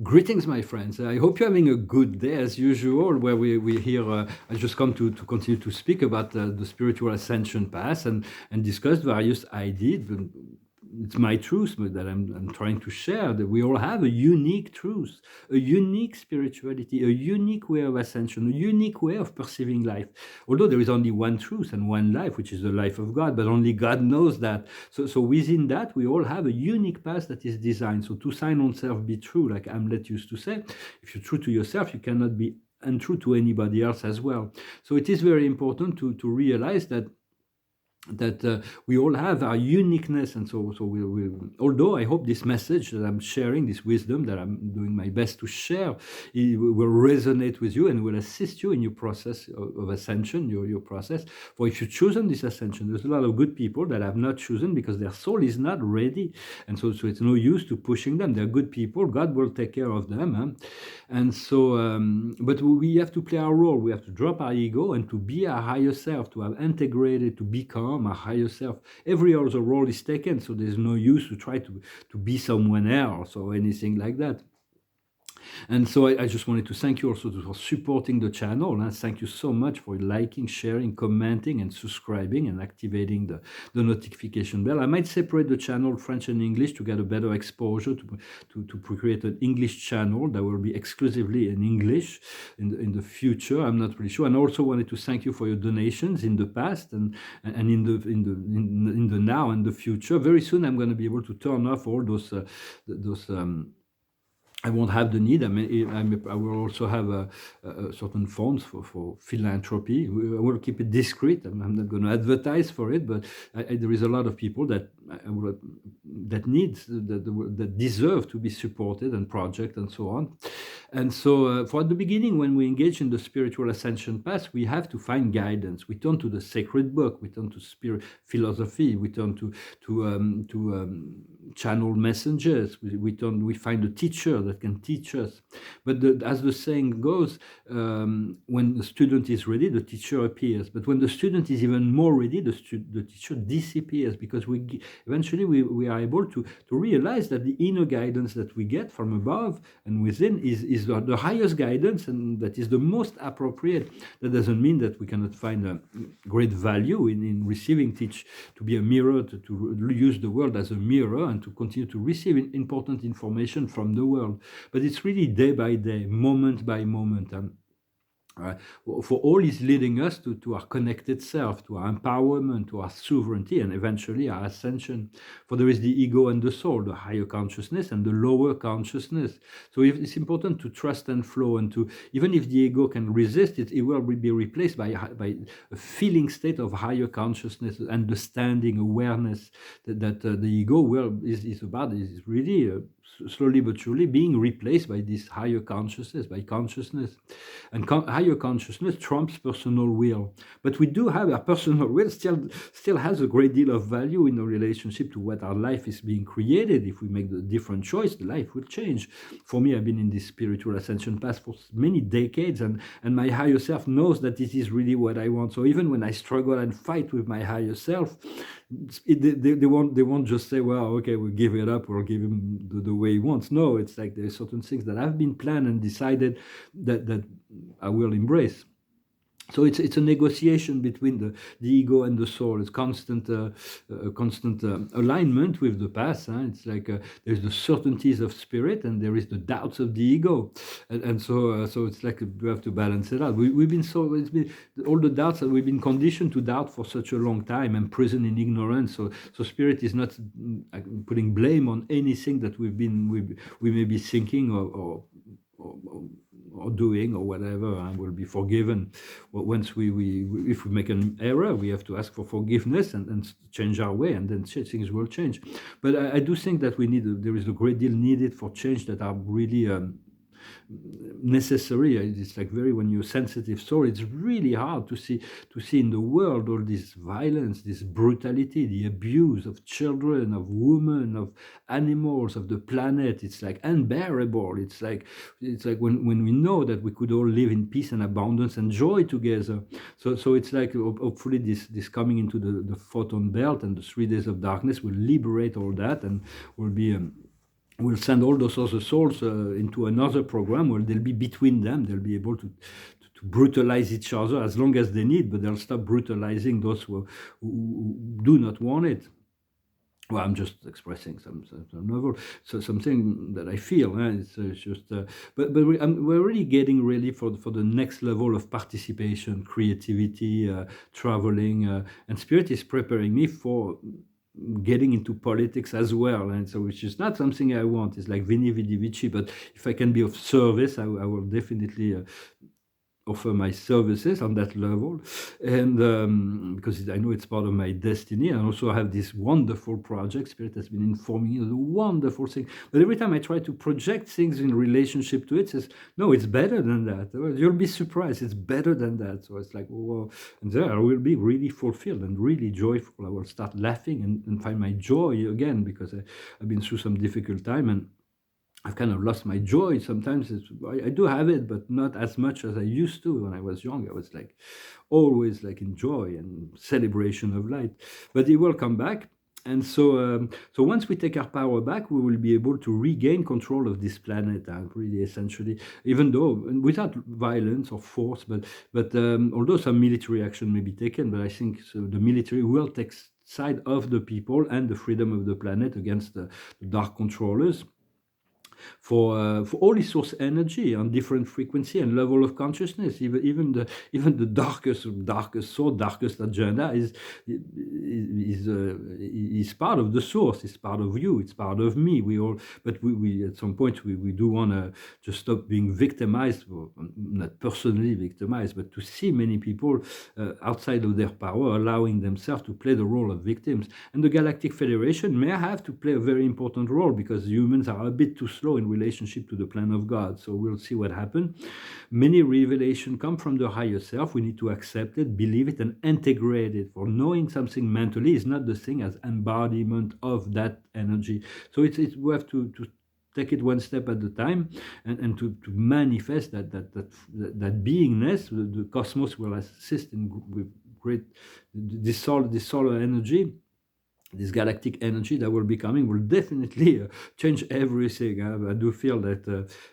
Greetings, my friends. I hope you're having a good day as usual, where we here. I just come to continue to speak about the spiritual ascension path and discuss various ideas. It's my truth that I'm trying to share, that we all have a unique truth, a unique spirituality, a unique way of ascension, a unique way of perceiving life. Although there is only one truth and one life, which is the life of God, but only God knows that. So within that, we all have a unique path that is designed. So to sign on self, be true, like Hamlet used to say. If you're true to yourself, you cannot be untrue to anybody else as well. So it is very important to realize that we all have our uniqueness, and so we although I hope this message that I'm sharing, this wisdom that I'm doing my best to share, it will resonate with you and will assist you in your process of ascension, your process. For if you've chosen this ascension, there's a lot of good people that have not chosen because their soul is not ready, and so it's no use to pushing them. They're good people, God will take care of them, huh? And so but we have to play our role. We have to drop our ego and to be our higher self, to have integrated, to become our higher self. Every other role is taken, so there's no use to try to be someone else or anything like that. And so I just wanted to thank you also for supporting the channel. And thank you so much for liking, sharing, commenting, and subscribing and activating the notification bell. I might separate the channel French and English to get a better exposure, to create an English channel that will be exclusively in English in the future. I'm not really sure. And I also wanted to thank you for your donations in the past and in the now and the future. Very soon I'm going to be able to turn off all those I won't have the need. I will also have certain funds for philanthropy. I will keep it discreet. I'm not going to advertise for it, but there is a lot of people that that deserve to be supported, and project and so on. And so for at the beginning, when we engage in the spiritual ascension path, we have to find guidance. We turn to the sacred book. We turn to spirit philosophy. We turn to channel messengers. We find a teacher that can teach us. But as the saying goes, when the student is ready, the teacher appears. But when the student is even more ready, the teacher disappears, because eventually we are able to realize that the inner guidance that we get from above and within is the highest guidance, and that is the most appropriate. That doesn't mean that we cannot find a great value in receiving to be a mirror, to use the world as a mirror, and to continue to receive important information from the world. But it's really day by day, moment by moment. For all is leading us to our connected self, to our empowerment, to our sovereignty, and eventually our ascension. For there is the ego and the soul, the higher consciousness and the lower consciousness. So it's important to trust and flow, and to, even if the ego can resist it, it will be replaced by a feeling state of higher consciousness, understanding, awareness, that the ego is about, is really slowly but surely being replaced by this higher consciousness, by consciousness. And higher consciousness trumps personal will. But we do have our personal will still has a great deal of value in a relationship to what our life is being created. If we make the different choice, the life will change. For me, I've been in this spiritual ascension path for many decades, and my higher self knows that this is really what I want. So even when I struggle and fight with my higher self, they won't just say, well, okay, we'll give it up, or give him the way he wants. No, it's like there's certain things that have been planned and decided that I will embrace. So it's a negotiation between the ego and the soul. It's constant alignment with the past. Huh? It's like there's the certainties of spirit, and there is the doubts of the ego, and so it's like we have to balance it out. It's been all the doubts that we've been conditioned to doubt for such a long time, and imprisoned in ignorance. So spirit is not putting blame on anything that we may be thinking or doing or whatever, and will be forgiven. Once if we make an error, we have to ask for forgiveness and change our way, and then things will change. But I do think that there is a great deal needed for change that are really necessary. It's like when you're sensitive soul, it's really hard to see in the world all this violence, this brutality, the abuse of children, of women, of animals, of the planet. It's like unbearable. It's like when we know that we could all live in peace and abundance and joy together. So it's like hopefully this coming into the photon belt and the 3 days of darkness will liberate all that, and will be we'll send all those other souls into another program where they'll be between them. They'll be able to brutalize each other as long as they need, but they'll stop brutalizing those who do not want it. Well, I'm just expressing some novel, so something that I feel. It's just, we're really getting ready for the next level of participation, creativity, traveling, and Spirit is preparing me for getting into politics as well, and so which is not something I want. It's like Vini Vidi Vici, but if I can be of service, I will definitely offer my services on that level, and because I know it's part of my destiny. And also I have this wonderful project. Spirit has been informing me of the wonderful thing, but every time I try to project things in relationship to it, it says no, it's better than that. Well, you'll be surprised, it's better than that. So it's like, whoa. And there I will be really fulfilled and really joyful. I will start laughing and find my joy again, because I've been through some difficult time, and I've kind of lost my joy. Sometimes I do have it, but not as much as I used to when I was young. I was like always like in joy and celebration of light, but it will come back. And so once we take our power back, we will be able to regain control of this planet, really essentially, even though without violence or force, but although some military action may be taken, but I think so the military will take side of the people and the freedom of the planet against the dark controllers for all this source energy on different frequency and level of consciousness. Even the darkest soul, darkest agenda is part of the source. It's part of you. It's part of me. But we at some point we do want to just stop being victimized, well, not personally victimized, but to see many people outside of their power, allowing themselves to play the role of victims. And the Galactic Federation may have to play a very important role, because humans are a bit too slow in relationship to the plan of God. So we'll see what happens. Many revelations come from the higher self. We need to accept it, believe it, and integrate it. For knowing something mentally is not the same as embodiment of that energy. So we have to take it one step at a time, and to manifest that beingness. The cosmos will assist with great this solar energy, this galactic energy that will be coming will definitely change everything. I do feel that,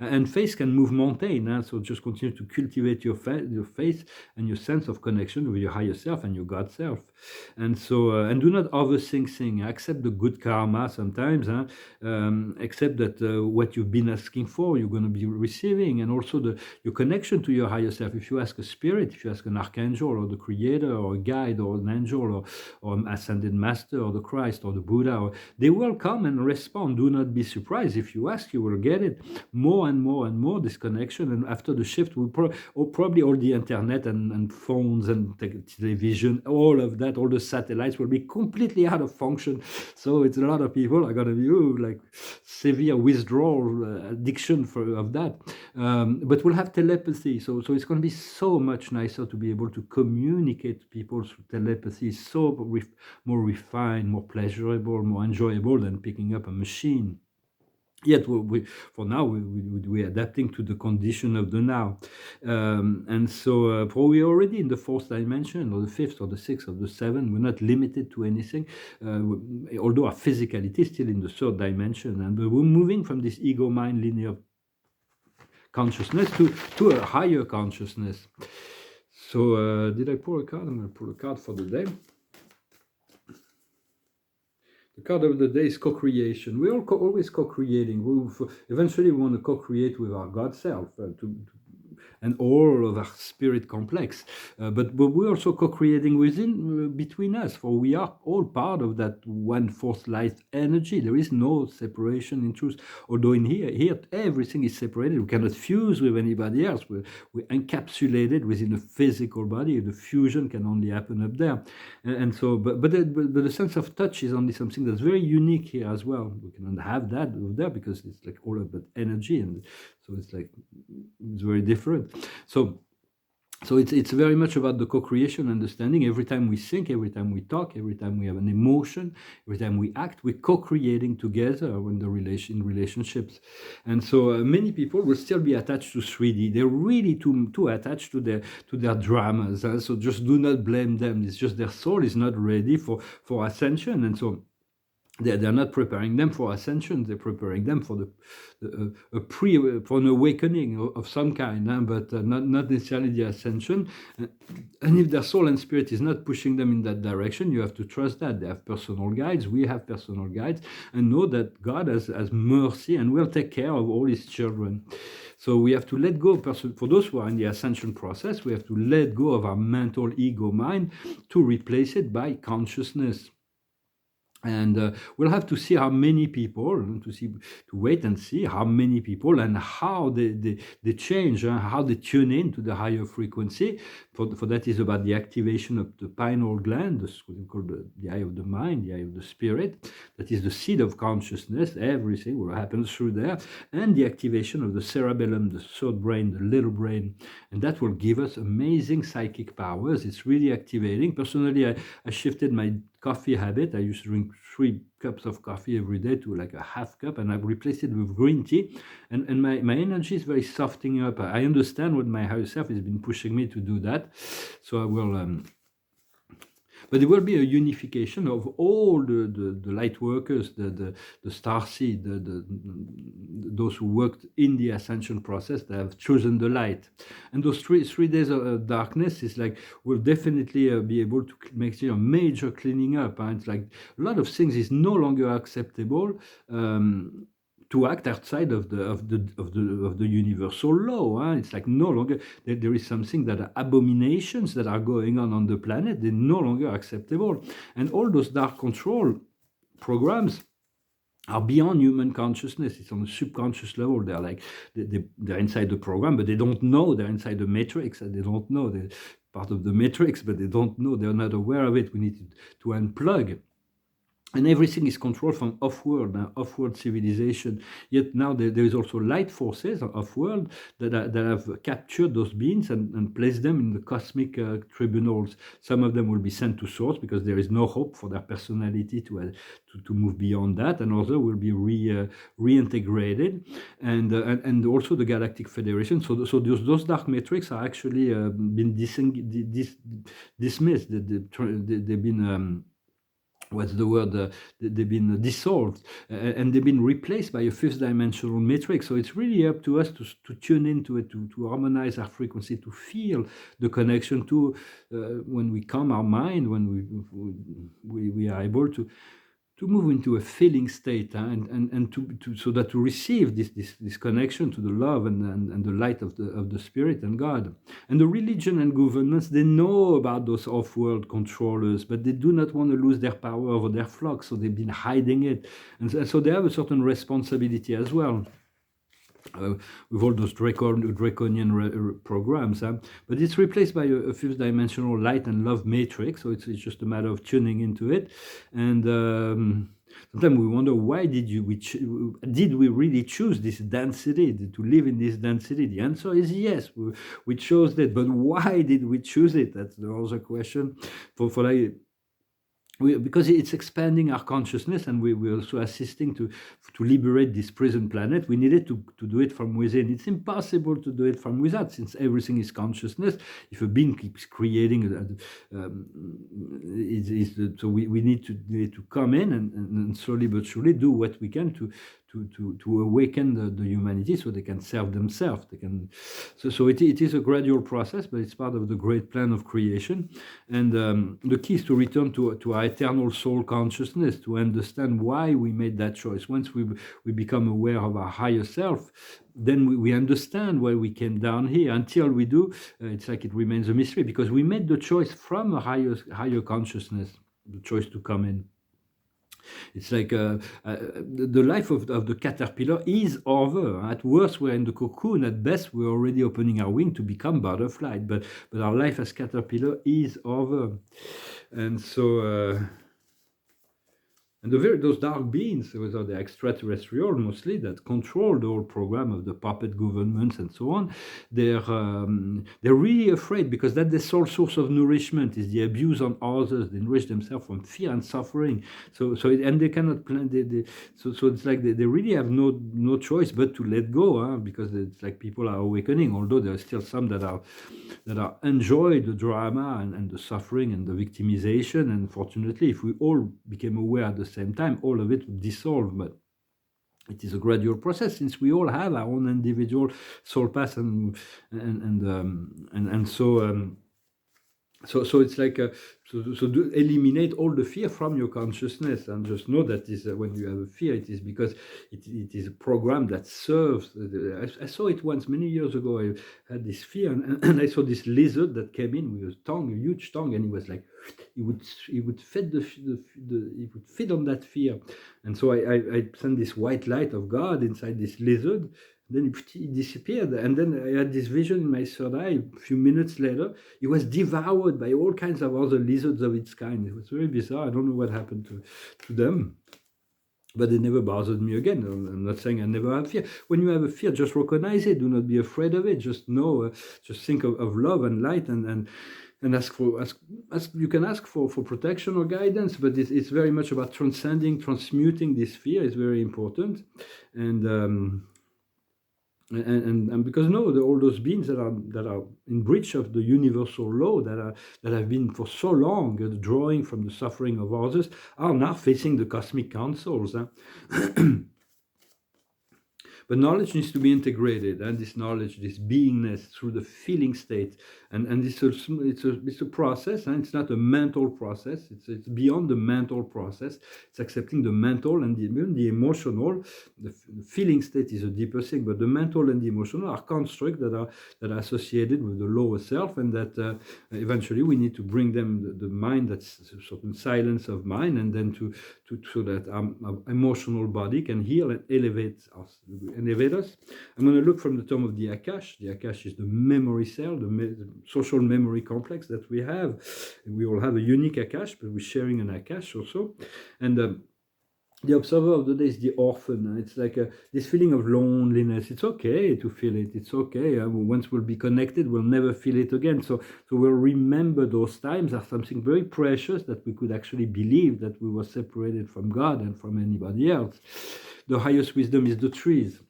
and faith can move mountain. So just continue to cultivate your faith and your sense of connection with your higher self and your God self. And so, and do not overthink things. Accept the good karma sometimes. Accept that what you've been asking for, you're going to be receiving, and also your connection to your higher self. If you ask a spirit, if you ask an archangel or the creator or a guide or an angel or an ascended master or the Christ or the Buddha, they will come and respond. Do not be surprised. If you ask, you will get it. More and more and more, this connection. And after the shift, probably all the internet and phones and television, all of that, all the satellites will be completely out of function. So it's a lot of people are going to be like severe withdrawal, addiction of that. But we'll have telepathy. So it's going to be so much nicer to be able to communicate to people through telepathy. So more refined, more pleasurable, more enjoyable than picking up a machine. Yet for now we're adapting to the condition of the now, and so we're already in the fourth dimension, or the fifth, or the sixth, or the seventh. We're not limited to anything, although our physicality is still in the third dimension, and we're moving from this ego mind linear consciousness to a higher consciousness. So did I pull a card? I'm going to pull a card for the day. The card of the day is co-creation. We're always co-creating. Eventually, we want to co-create with our God self and all of our spirit complex. But we're also co-creating between us, for we are all part of that one-fourth light energy. There is no separation in truth. Although in here everything is separated. We cannot fuse with anybody else. We're encapsulated within a physical body. The fusion can only happen up there. And so, but the sense of touch is only something that's very unique here as well. We cannot have that over there because it's like all about energy, and so it's very different. So it's very much about the co-creation, understanding. Every time we think, every time we talk, every time we have an emotion, every time we act, we're co-creating together in relationships. And so many people will still be attached to 3D. They're really too attached to their dramas. So just do not blame them. It's just their soul is not ready for ascension. And so they're not preparing them for ascension. They're preparing them for for an awakening of some kind, but not necessarily the ascension. And if their soul and spirit is not pushing them in that direction, you have to trust that they have personal guides. We have personal guides, and know that God has mercy and will take care of all His children. So we have to let go. For those who are in the ascension process, we have to let go of our mental ego mind to replace it by consciousness. And we'll have to see how many people, to wait and see how many people and how they change, how they tune in to the higher frequency. For that is about the activation of the pineal gland, what we call the eye of the mind, the eye of the spirit. That is the seed of consciousness. Everything will happen through there, and the activation of the cerebellum, the third brain, the little brain, and that will give us amazing psychic powers. It's really activating. Personally, I shifted my coffee habit. I used to drink 3 cups of coffee every day to like a half cup, and I've replaced it with green tea. And my energy is very softening up. I understand what my higher self has been pushing me to do that. So I will but there will be a unification of all the light workers, the starseed, those who worked in the ascension process, that have chosen the light. And those three days of darkness is like, we'll definitely be able to make major cleaning up. And it's like a lot of things is no longer acceptable. To act outside of the universal law. It's like no longer there is something that are abominations that are going on the planet. They're no longer acceptable, and all those dark control programs are beyond human consciousness. It's on a subconscious level. They're like they're inside the program, but they don't know they're inside the matrix, and they don't know they're part of the matrix, but they don't know. They're not aware of it. We need to unplug. And everything is controlled from off-world civilization. Yet now there is also light forces off-world that have captured those beings and placed them in the cosmic tribunals. Some of them will be sent to source because there is no hope for their personality to move beyond that, and others will be reintegrated, and also the Galactic Federation. So those dark matrix are actually been dismissed. They've been what's the word? They've been dissolved, and they've been replaced by a fifth dimensional matrix. So it's really up to us to tune into it, to harmonize our frequency, to feel the connection to when we calm our mind, when we are able to move into a feeling state, and so that to receive this connection to the love and the light of the spirit and God. And the religion and governments, they know about those off-world controllers, but they do not want to lose their power over their flock, so they've been hiding it, and so they have a certain responsibility as well. With all those draconian programs, but it's replaced by a fifth dimensional light and love matrix. So it's just a matter of tuning into it. And sometimes we wonder, why did we really choose this density, to live in this density? The answer is yes, we chose that, but why did we choose it? That's the other question. Because it's expanding our consciousness, and we're also assisting to liberate this prison planet. We needed to do it from within. It's impossible to do it from without, since everything is consciousness. If a being keeps creating, so we need to come in and slowly but surely do what we can to awaken the humanity, so they can serve themselves. So it is a gradual process, but it's part of the great plan of creation. And the key is to return to our eternal soul consciousness, to understand why we made that choice. Once we become aware of our higher self, then we understand why we came down here. Until we do, it's like it remains a mystery, because we made the choice from a higher consciousness, the choice to come in. It's like the life of the caterpillar is over. At worst, we're in the cocoon. At best, we're already opening our wing to become butterfly. But our life as caterpillar is over. And so... and those dark beings, those are the extraterrestrial mostly, that control the whole program of the puppet governments and so on. They're really afraid, because that's the sole source of nourishment, is the abuse on others. They nourish themselves from fear and suffering. And they cannot plan. So it's like they really have no choice but to let go, because it's like people are awakening. Although there are still some that are enjoy the drama and the suffering and the victimization. And fortunately, if we all became aware at the same time, all of it would dissolve. But it is a gradual process, since we all have our own individual soul path, and so it's like so to eliminate all the fear from your consciousness, and just know that is when you have a fear, it is because it is a program that serves. I saw it once many years ago. I had this fear, and I saw this lizard that came in with a tongue, a huge tongue, and he was like, he would feed he would feed on that fear, and so I sent this white light of God inside this lizard. Then he disappeared, and then I had this vision in my third eye. A few minutes later, it was devoured by all kinds of other lizards of its kind. It was very bizarre. I don't know what happened to them, but they never bothered me again. I'm not saying I never have fear. When you have a fear, just recognize it. Do not be afraid of it. Just know, just think of love and light, and ask. You can ask for protection or guidance, but it's very much about transmuting this fear is very important, and. And because all those beings that are in breach of the universal law, that have been for so long drawing from the suffering of others, are now facing the cosmic councils. But knowledge needs to be integrated, and this knowledge, this beingness, through the feeling state, and it's a process, and it's not a mental process. It's beyond the mental process. It's accepting the mental and the emotional. The feeling state is a deeper thing, but the mental and the emotional are constructs that are associated with the lower self, and that eventually we need to bring them the mind, that's a certain silence of mind, and then so that our emotional body can heal and elevate us. I'm going to look from the tome of the Akash. The Akash is the memory cell, the social memory complex that we have. We all have a unique Akash, but we're sharing an Akash also. And the observer of the day is the orphan. It's like this feeling of loneliness. It's okay to feel it. It's okay. Once we'll be connected, we'll never feel it again. So we'll remember those times as something very precious, that we could actually believe that we were separated from God and from anybody else. The highest wisdom is the trees.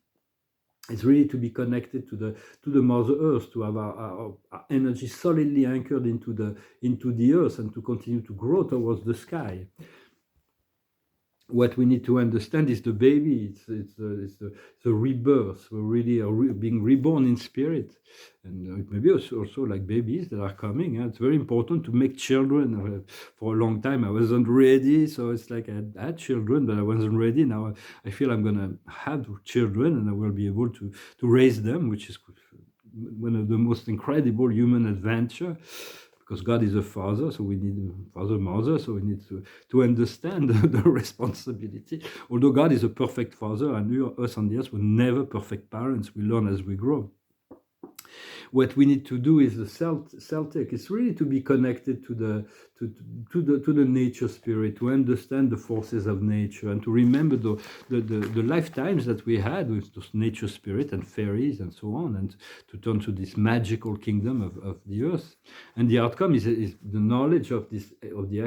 It's really to be connected to the Mother Earth, to have our energy solidly anchored into the earth, and to continue to grow towards the sky. What we need to understand is the baby. It's the rebirth. We really are being reborn in spirit, and it may be also like babies that are coming. It's very important to make children. For a long time, I wasn't ready, so it's like I had children, but I wasn't ready. Now I feel I'm gonna have children, and I will be able to raise them, which is one of the most incredible human adventure. Because God is a father, so we need a father, mother, so we need to understand the responsibility. Although God is a perfect father, and us on the earth were never perfect parents. We learn as we grow. What we need to do is the Celtic. It's really to be connected to the nature spirit, to understand the forces of nature, and to remember the lifetimes that we had with those nature spirit and fairies and so on, and to turn to this magical kingdom of the earth. And the outcome is the knowledge of the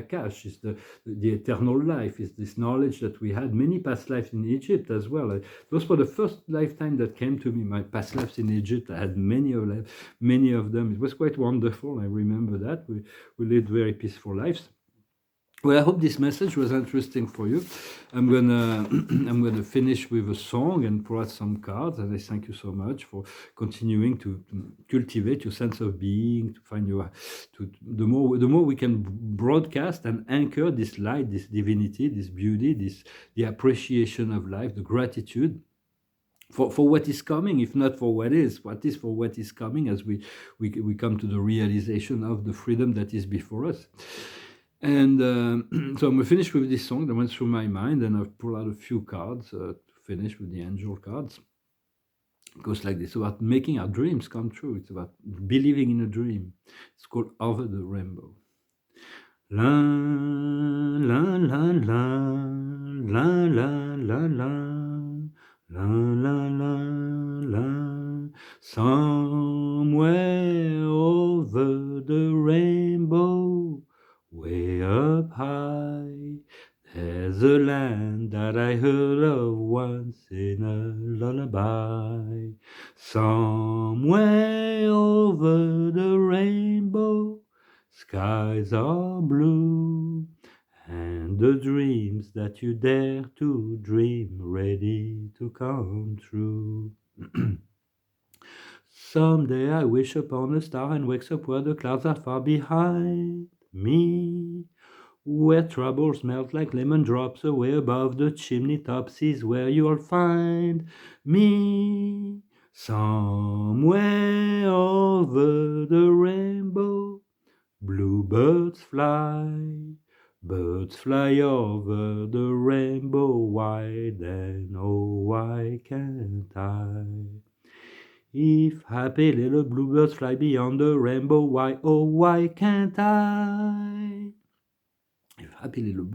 Akash, is the eternal life, is this knowledge that we had many past lives in Egypt as well. Those were the first lifetime that came to me. My past lives in Egypt, I had many of them. It was quite wonderful. I remember that we lived very peaceful lives. Well, I hope this message was interesting for you. I'm gonna finish with a song and pour out some cards, and I thank you so much for continuing to cultivate your sense of being, to find the more we can broadcast and anchor this light, this divinity, this beauty, the appreciation of life, the gratitude for what is coming, if not for what is for what is coming, as we come to the realization of the freedom that is before us. And so I'm going to finish with this song that went through my mind, and I've pulled out a few cards to finish with the angel cards. It goes like this: about making our dreams come true. It's about believing in a dream. It's called Over the Rainbow. La la la la la la la la. La la la la, somewhere over the rainbow, way up high, there's a land that I heard of once in a lullaby. Somewhere over the rainbow, skies are blue, and and the dreams that you dare to dream ready to come true. Someday I wish upon a star and wakes up where the clouds are far behind me, where troubles melt like lemon drops away above the chimney tops is where you'll find me. Somewhere over the rainbow, bluebirds fly. Birds fly over the rainbow wide, and oh, why can't I? If happy little bluebirds fly beyond the rainbow, why, oh, why can't I? If happy little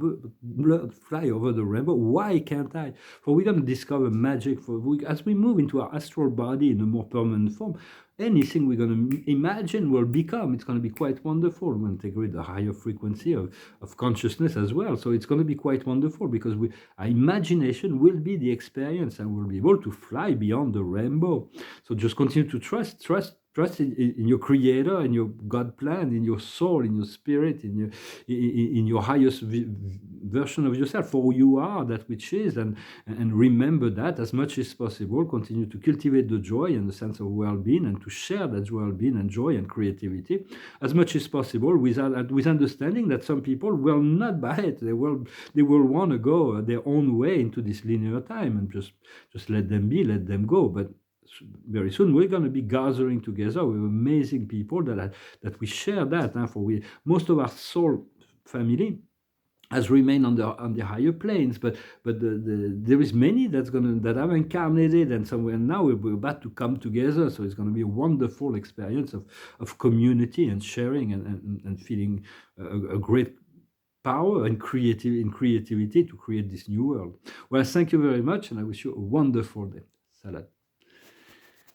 bird fly over the rainbow, why can't I? For we're going to discover magic as we move into our astral body in a more permanent form. Anything we're going to imagine will become. It's going to be quite wonderful. We're going to integrate a higher frequency of consciousness as well. So it's going to be quite wonderful because our imagination will be the experience and we'll be able to fly beyond the rainbow. So just continue to trust in your creator, in your God plan, in your soul, in your spirit, in your highest version of yourself, for who you are, that which is, and remember that as much as possible. Continue to cultivate the joy and the sense of well-being, and to share that well-being and joy and creativity as much as possible, with understanding that some people will not buy it. They will want to go their own way into this linear time, and just let them be, let them go. But very soon we're going to be gathering together with amazing people that we share that. For most of our soul family has remained on the higher planes, but there is many that have incarnated, and somewhere now we're about to come together. So it's going to be a wonderful experience of community and sharing and feeling a great power and creativity to create this new world. Well, thank you very much, and I wish you a wonderful day. Salat.